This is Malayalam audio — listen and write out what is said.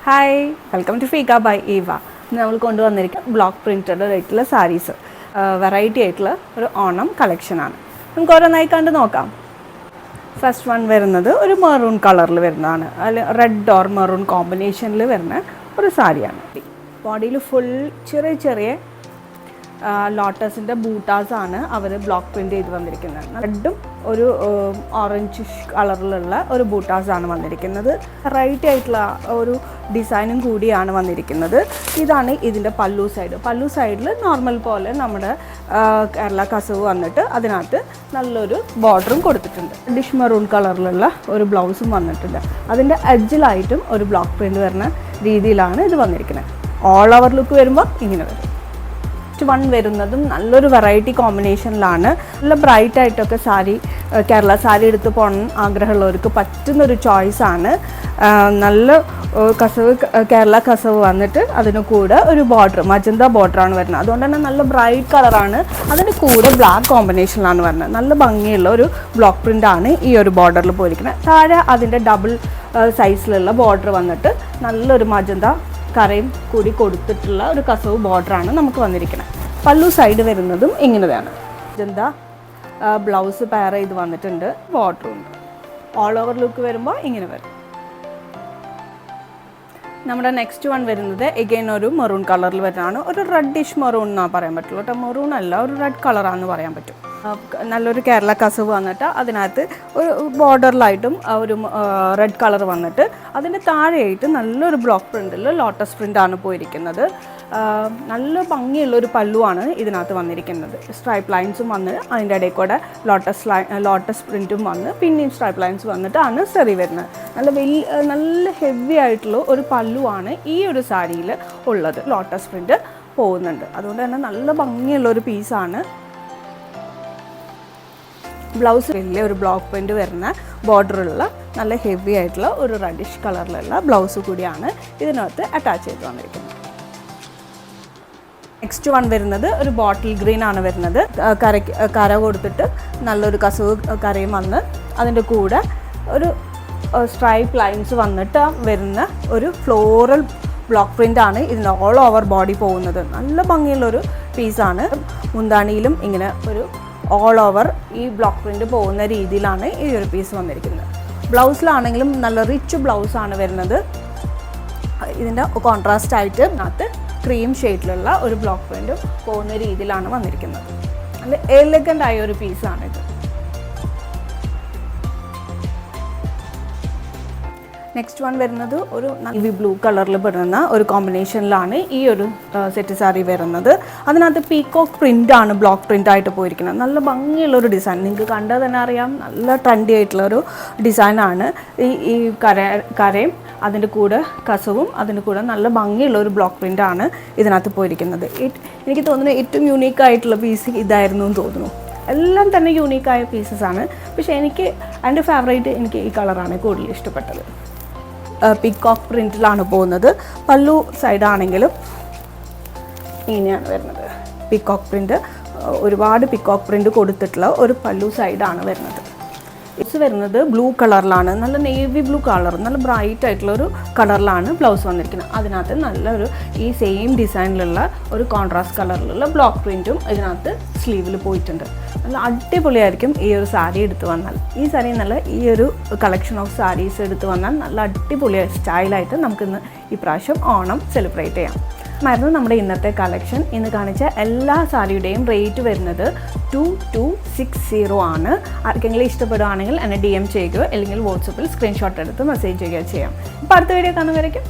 ഹായ്, വെൽക്കം ടു ഫീക ബൈ ഈവ. നമ്മൾ കൊണ്ടുവന്നിരിക്കുന്ന ബ്ലോക്ക് പ്രിൻറ്റഡ് ആയിട്ടുള്ള സാരീസ്, വെറൈറ്റി ആയിട്ടുള്ള ഒരു ഓണം കളക്ഷനാണ്. നമുക്ക് ഓരോന്നായി കണ്ട് നോക്കാം. ഫസ്റ്റ് വൺ വരുന്നത് ഒരു മെറൂൺ കളറിൽ വരുന്നതാണ്. അതിൽ റെഡ് ഓർ മെറൂൺ കോമ്പിനേഷനിൽ വരുന്ന ഒരു സാരിയാണ്. ബോഡിയിൽ ഫുൾ ചെറിയ ചെറിയ ലോട്ടസിൻ്റെ ബൂട്ടാസാണ് അവർ ബ്ലോക്ക് പ്രിൻ്റ് ചെയ്ത് വന്നിരിക്കുന്നത്. റെഡും ഒരു ഓറഞ്ച് കളറിലുള്ള ഒരു ബൂട്ടാസാണ് വന്നിരിക്കുന്നത്. റൈറ്റ് ആയിട്ടുള്ള ഒരു ഡിസൈനും കൂടിയാണ് വന്നിരിക്കുന്നത്. ഇതാണ് ഇതിൻ്റെ പല്ലു സൈഡ്. പല്ലു സൈഡിൽ നോർമൽ പോലെ നമ്മുടെ കേരള കസവ് വന്നിട്ട് അതിനകത്ത് നല്ലൊരു ബോർഡറും കൊടുത്തിട്ടുണ്ട്. ഡിഷ് മെറൂൺ കളറിലുള്ള ഒരു ബ്ലൗസും വന്നിട്ടുണ്ട്. അതിൻ്റെ എഡ്ജിലായിട്ടും ഒരു ബ്ലോക്ക് പ്രിൻ്റ് വരുന്ന രീതിയിലാണ് ഇത് വന്നിരിക്കുന്നത്. ഓൾ ഓവർ ലുക്ക് വരുമ്പോൾ ഇങ്ങനെ വരും. വൺ വരുന്നതും നല്ലൊരു വെറൈറ്റി കോമ്പിനേഷനിലാണ്. നല്ല ബ്രൈറ്റ് ആയിട്ടൊക്കെ സാരി, കേരള സാരി എടുത്ത് പോകണം ആഗ്രഹമുള്ളവർക്ക് പറ്റുന്നൊരു ചോയ്സാണ്. നല്ല കസവ്, കേരള കസവ് വന്നിട്ട് അതിന് കൂടെ ഒരു ബോർഡർ, മജന്ത ബോർഡറാണ് വരുന്നത്. അതുകൊണ്ട് തന്നെ നല്ല ബ്രൈറ്റ് കളറാണ്. അതിന് കൂടെ ബ്ലാക്ക് കോമ്പിനേഷനിലാണ് വരുന്നത്. നല്ല ഭംഗിയുള്ള ഒരു ബ്ലോക്ക് പ്രിൻ്റാണ് ഈ ഒരു ബോർഡറിൽ പോയിരിക്കുന്നത്. താഴെ അതിൻ്റെ ഡബിൾ സൈസിലുള്ള ബോർഡർ വന്നിട്ട് നല്ലൊരു മജന്ത കറയും കൂടി കൊടുത്തിട്ടുള്ള ഒരു കസവ് ബോർഡറാണ് നമുക്ക് വന്നിരിക്കുന്നത്. പല്ലു സൈഡ് വരുന്നതും ഇങ്ങനെയാണ്. ഇതെന്താ ബ്ലൗസ് പെയർ ചെയ്ത് വന്നിട്ടുണ്ട്, ബോർഡറും ഉണ്ട്. ഓൾ ഓവർ ലുക്ക് വരുമ്പോൾ ഇങ്ങനെ വരും. നമ്മുടെ നെക്സ്റ്റ് വൺ വരുന്നത് എഗെയിൻ ഒരു മെറൂൺ കളറിൽ വരുന്നതാണ്. ഒരു റെഡിഷ് മെറൂൺ എന്നാണ് പറയാൻ പറ്റുള്ളൂ കേട്ടോ. മെറൂൺ അല്ല, ഒരു റെഡ് കളറാണെന്ന് പറയാൻ പറ്റും. നല്ലൊരു കേരള കസവ് വന്നിട്ട് അതിനകത്ത് ഒരു ബോർഡറിലായിട്ടും ഒരു റെഡ് കളർ വന്നിട്ട് അതിൻ്റെ താഴെയായിട്ട് നല്ലൊരു ബ്ലോക്ക് പ്രിൻ്റിൽ ലോട്ടസ് പ്രിൻ്റാണ് പോയിരിക്കുന്നത്. നല്ല ഭംഗിയുള്ളൊരു പല്ലുവാണ് ഇതിനകത്ത് വന്നിരിക്കുന്നത്. സ്ട്രൈപ്പ് ലൈൻസും വന്ന് അതിൻ്റെ ഇടയിൽ കൂടെ ലോട്ടസ് പ്രിൻറ്റും വന്ന് പിന്നെയും സ്ട്രൈപ്പ് ലൈൻസ് വന്നിട്ടാണ് സെറി വരുന്നത്. നല്ല ഹെവി ആയിട്ടുള്ള ഒരു പല്ലുവാണ് ഈ ഒരു സാരിയിൽ ഉള്ളത്. ലോട്ടസ് പ്രിൻ്റ് പോകുന്നുണ്ട്. അതുകൊണ്ട് തന്നെ നല്ല ഭംഗിയുള്ളൊരു പീസാണ്. ബ്ലൗസ് വലിയ ഒരു ബ്ലോക്ക് പ്രിൻ്റ് വരുന്ന ബോർഡറുള്ള നല്ല ഹെവി ആയിട്ടുള്ള ഒരു റെഡിഷ് കളറിലുള്ള ബ്ലൗസ് കൂടിയാണ് ഇതിനകത്ത് അറ്റാച്ച് ചെയ്ത് വന്നിരിക്കുന്നത്. നെക്സ്റ്റ് വൺ വരുന്നത് ഒരു ബോട്ടിൽ ഗ്രീൻ ആണ് വരുന്നത്. കര കൊടുത്തിട്ട് നല്ലൊരു കസവ് കരയും വന്ന് അതിൻ്റെ കൂടെ ഒരു സ്ട്രൈപ്പ് ലൈൻസ് വന്നിട്ട് വരുന്ന ഒരു ഫ്ലോറൽ ബ്ലോക്ക് പ്രിൻ്റ് ആണ് ഇതിൻ്റെ ഓൾ ഓവർ ബോഡി പോകുന്നത്. നല്ല ഭംഗിയുള്ളൊരു പീസാണ്. മുന്താണിയിലും ഇങ്ങനെ ഒരു ഓൾ ഓവർ ഈ ബ്ലോക്ക് പ്രിൻ്റ് പോകുന്ന രീതിയിലാണ് ഈ ഒരു പീസ് വന്നിരിക്കുന്നത്. ബ്ലൗസിലാണെങ്കിലും നല്ല റിച്ച് ബ്ലൗസാണ് വരുന്നത്. ഇതിൻ്റെ കോൺട്രാസ്റ്റ് ആയിട്ട് അതിനകത്ത് ക്രീം ഷെയ്ഡിലുള്ള ഒരു ബ്ലോക്ക് പ്രിൻ്റ് പോകുന്ന രീതിയിലാണ് വന്നിരിക്കുന്നത്. നല്ല എലഗൻ്റ് ആയ ഒരു പീസാണിത്. നെക്സ്റ്റ് വൺ വരുന്നത് ഒരു നേവി ബ്ലൂ കളറിൽ വരുന്ന ഒരു കോമ്പിനേഷനിലാണ് ഈ ഒരു സെറ്റ് സാരി വരുന്നത്. അതിനകത്ത് പീകോക്ക് പ്രിൻ്റാണ് ബ്ലോക്ക് പ്രിൻ്റായിട്ട് പോയിരിക്കുന്നത്. നല്ല ഭംഗിയുള്ളൊരു ഡിസൈൻ, നിങ്ങൾക്ക് കണ്ടാൽ തന്നെ അറിയാം. നല്ല ട്രെൻഡി ആയിട്ടുള്ളൊരു ഡിസൈനാണ്. ഈ കരയും അതിൻ്റെ കൂടെ കസവും അതിൻ്റെ കൂടെ നല്ല ഭംഗിയുള്ള ഒരു ബ്ലോക്ക് പ്രിൻ്റാണ് ഇതിനകത്ത് പോയിരിക്കുന്നത്. എനിക്ക് തോന്നുന്നു ഏറ്റവും യൂണീക്കായിട്ടുള്ള പീസ് ഇതായിരുന്നു എന്ന് തോന്നുന്നു. എല്ലാം തന്നെ യൂണീക്കായ പീസസാണ്. പക്ഷേ എൻ്റെ ഫേവറേറ്റ് എനിക്ക് ഈ കളറാണ് കൂടുതൽ ഇഷ്ടപ്പെട്ടത്. പീകോക്ക് പ്രിൻറ്റിലാണ് പോകുന്നത്. പല്ലു സൈഡാണെങ്കിലും ഇങ്ങനെയാണ് വരുന്നത്. പീകോക്ക് പ്രിൻറ്റ്, ഒരുപാട് പീകോക്ക് പ്രിൻറ്റ് കൊടുത്തിട്ടുള്ള ഒരു പല്ലു സൈഡാണ് വരുന്നത്. ഇത് വരുന്നത് ബ്ലൂ കളറിലാണ്. നല്ല നേവി ബ്ലൂ കളർ, നല്ല ബ്രൈറ്റ് ആയിട്ടുള്ളൊരു കളറിലാണ് ബ്ലൗസ് വന്നിരിക്കുന്നത്. അതിനകത്ത് നല്ലൊരു ഈ സെയിം ഡിസൈനിലുള്ള ഒരു കോൺട്രാസ്റ്റ് കളറിലുള്ള ബ്ലോക്ക് പ്രിൻറ്റും ഇതിനകത്ത് സ്ലീവിൽ പോയിട്ടുണ്ട്. നല്ല അടിപൊളിയായിരിക്കും ഈ ഒരു സാരി എടുത്ത് വന്നാൽ. ഈ സാരി നല്ല ഈ ഒരു കളക്ഷൻ ഓഫ് സാരീസ് എടുത്ത് വന്നാൽ നല്ല അടിപൊളി സ്റ്റൈലായിട്ട് നമുക്കിന്ന് ഈ പ്രാവശ്യം ഓണം സെലിബ്രേറ്റ് ചെയ്യാം. ആയിരുന്നു നമ്മുടെ ഇന്നത്തെ കളക്ഷൻ. ഇന്ന് കാണിച്ച എല്ലാ സാരിയുടെയും റേറ്റ് വരുന്നത് 2260 ആണ്. ആർക്കെങ്കിലും ഇഷ്ടപ്പെടുകയാണെങ്കിൽ എന്നെ DM ചെയ്യുകയോ അല്ലെങ്കിൽ വാട്സപ്പിൽ സ്ക്രീൻഷോട്ട് എടുത്ത് മെസ്സേജ് ചെയ്യുകയോ ചെയ്യാം. അപ്പോൾ അടുത്ത വീഡിയോ കാണുന്നവരേക്കും